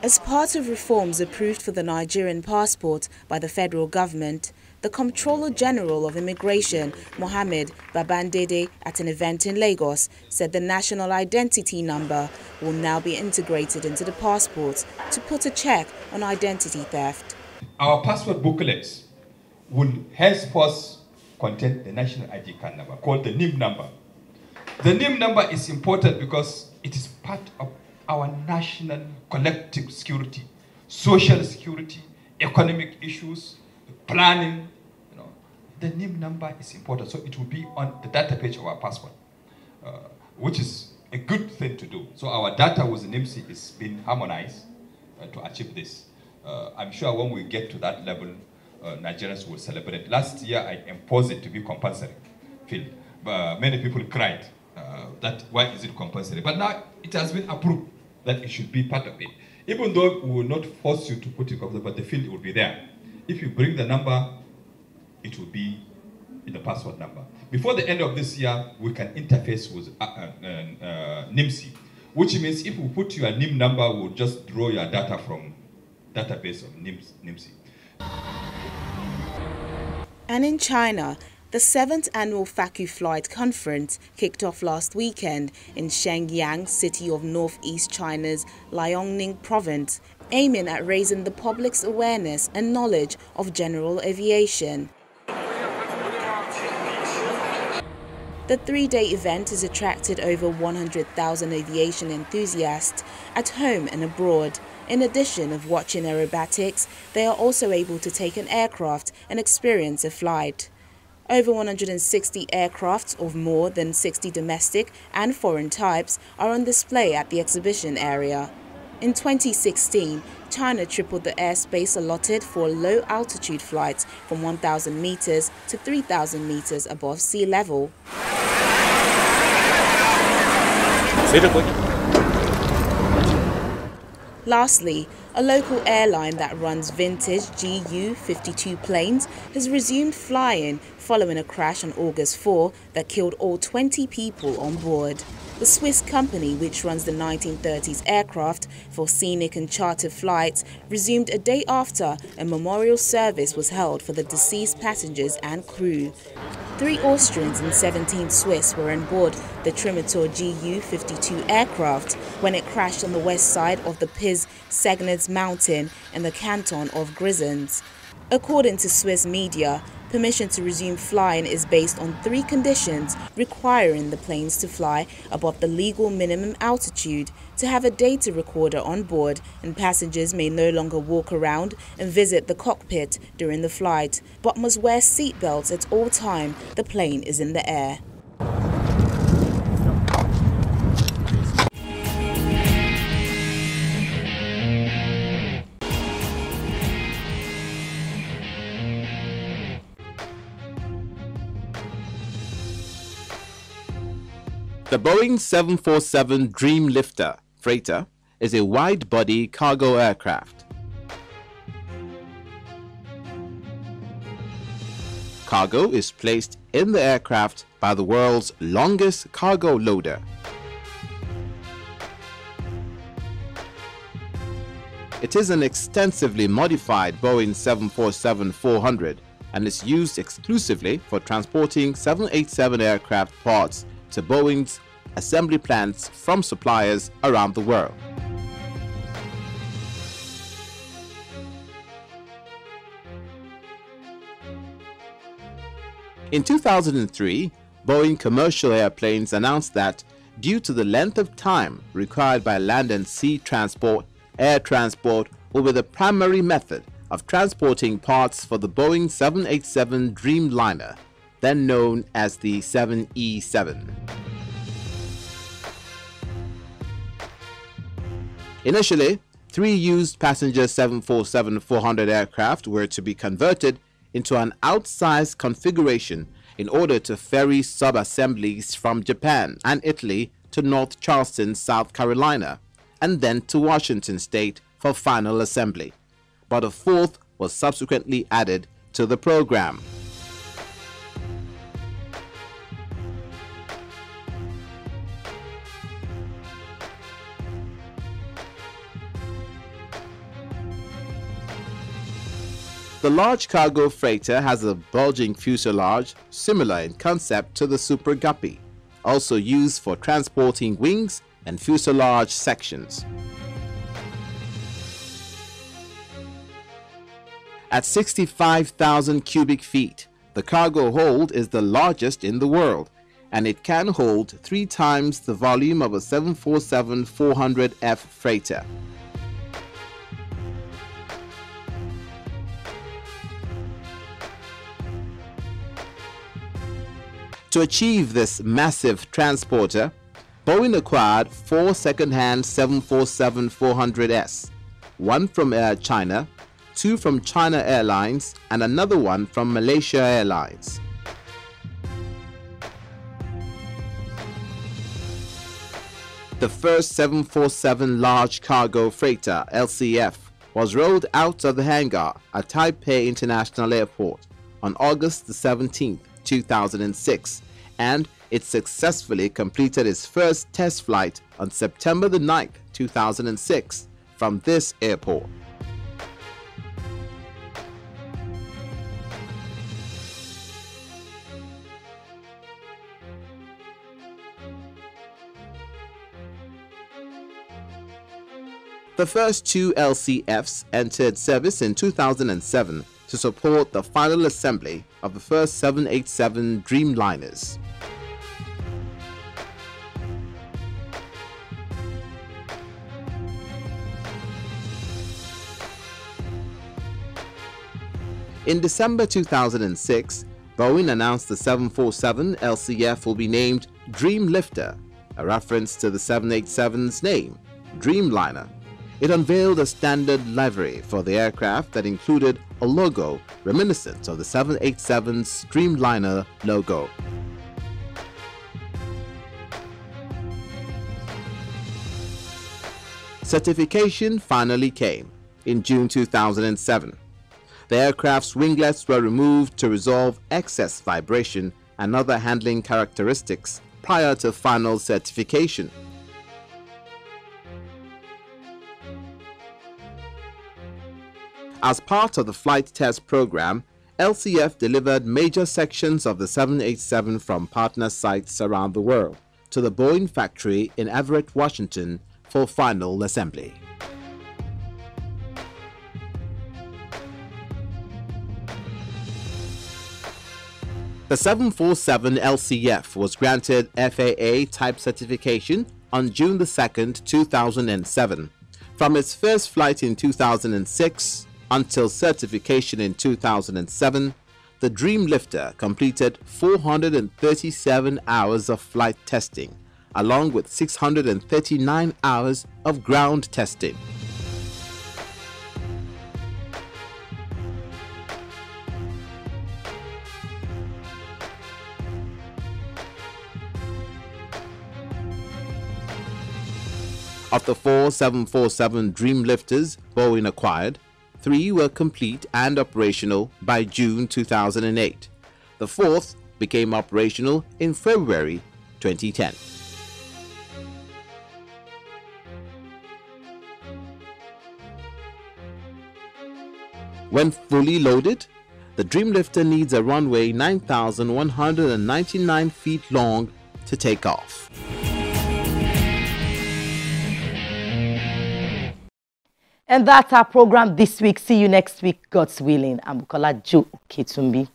As part of reforms approved for the Nigerian passport by the federal government, the Comptroller General of Immigration, Mohammed Babandede, at an event in Lagos, said the national identity number will now be integrated into the passports to put a check on identity theft. Our passport booklets will henceforth contain the national ID card number, called the NIM number. The NIM number is important because it is part of our national collective security, social security, economic issues, planning. The NIM number is important, so it will be on the data page of our passport, which is a good thing to do. So our data with NIMC is being harmonized to achieve this. I'm sure when we get to that level, Nigerians will celebrate. Last year, I imposed it to be compulsory field, but many people cried that why is it compulsory? But now it has been approved that it should be part of it. Even though we will not force you to put it compulsory, but the field will be there. If you bring the number, it will be in the passport number. Before the end of this year, we can interface with NIMC, which means if we put your NIM number, we'll just draw your data from database of NIMC. And in China, the 7th annual FACU Flight Conference kicked off last weekend in Shenyang, city of northeast China's Liaoning province, aiming at raising the public's awareness and knowledge of general aviation. The three-day event has attracted over 100,000 aviation enthusiasts at home and abroad. In addition of watching aerobatics, they are also able to take an aircraft and experience a flight. Over 160 aircraft of more than 60 domestic and foreign types are on display at the exhibition area. In 2016, China tripled the airspace allotted for low-altitude flights from 1,000 meters to 3,000 meters above sea level. Lastly, a local airline that runs vintage GU-52 planes has resumed flying following a crash on August 4 that killed all 20 people on board. The Swiss company, which runs the 1930s aircraft for scenic and charter flights, resumed a day after a memorial service was held for the deceased passengers and crew. 3 Austrians and 17 Swiss were on board the Trimitor GU-52 aircraft when it crashed on the west side of the Piz-Segnitz mountain in the canton of Grisons. According to Swiss media, permission to resume flying is based on 3 conditions requiring the planes to fly above the legal minimum altitude, to have a data recorder on board, and passengers may no longer walk around and visit the cockpit during the flight, but must wear seat belts at all time the plane is in the air. The Boeing 747 Dreamlifter freighter is a wide-body cargo aircraft. Cargo is placed in the aircraft by the world's longest cargo loader. It is an extensively modified Boeing 747-400 and is used exclusively for transporting 787 aircraft parts to Boeing's assembly plants from suppliers around the world. In 2003, Boeing commercial airplanes announced that, due to the length of time required by land and sea transport, air transport will be the primary method of transporting parts for the Boeing 787 Dreamliner, then known as the 7E7. Initially, 3 used passenger 747-400 aircraft were to be converted into an outsized configuration in order to ferry sub-assemblies from Japan and Italy to North Charleston, South Carolina, and then to Washington State for final assembly. But a 4th was subsequently added to the program. The large cargo freighter has a bulging fuselage similar in concept to the Super Guppy, also used for transporting wings and fuselage sections. At 65,000 cubic feet, the cargo hold is the largest in the world, and it can hold 3 times the volume of a 747-400F freighter. To achieve this massive transporter, Boeing acquired 4 second-hand 747-400S, one from Air China, 2 from China Airlines, and another one from Malaysia Airlines. The first 747 large cargo freighter, LCF, was rolled out of the hangar at Taipei International Airport on August 17, 2006, and it successfully completed its first test flight on September 9, 2006 from this airport. The first 2 LCFs entered service in 2007 to support the final assembly of the first 787 Dreamliners. In December 2006, Boeing announced the 747 LCF will be named Dreamlifter, a reference to the 787's name, Dreamliner. It unveiled a standard livery for the aircraft that included a logo reminiscent of the 787's Dreamliner logo. Certification finally came in June 2007. The aircraft's winglets were removed to resolve excess vibration and other handling characteristics prior to final certification. As part of the flight test program, LCF delivered major sections of the 787 from partner sites around the world to the Boeing factory in Everett, Washington for final assembly. The 747 LCF was granted FAA type certification on June 2, 2007. From its first flight in 2006 until certification in 2007, the Dreamlifter completed 437 hours of flight testing, along with 639 hours of ground testing. Of the 4 747 Dreamlifters Boeing acquired, 3 were complete and operational by June 2008. The 4th became operational in February 2010. When fully loaded, the Dreamlifter needs a runway 9,199 feet long to take off. And that's our program this week. See you next week, God's willing. I'm Bukola Jo Ketumbi.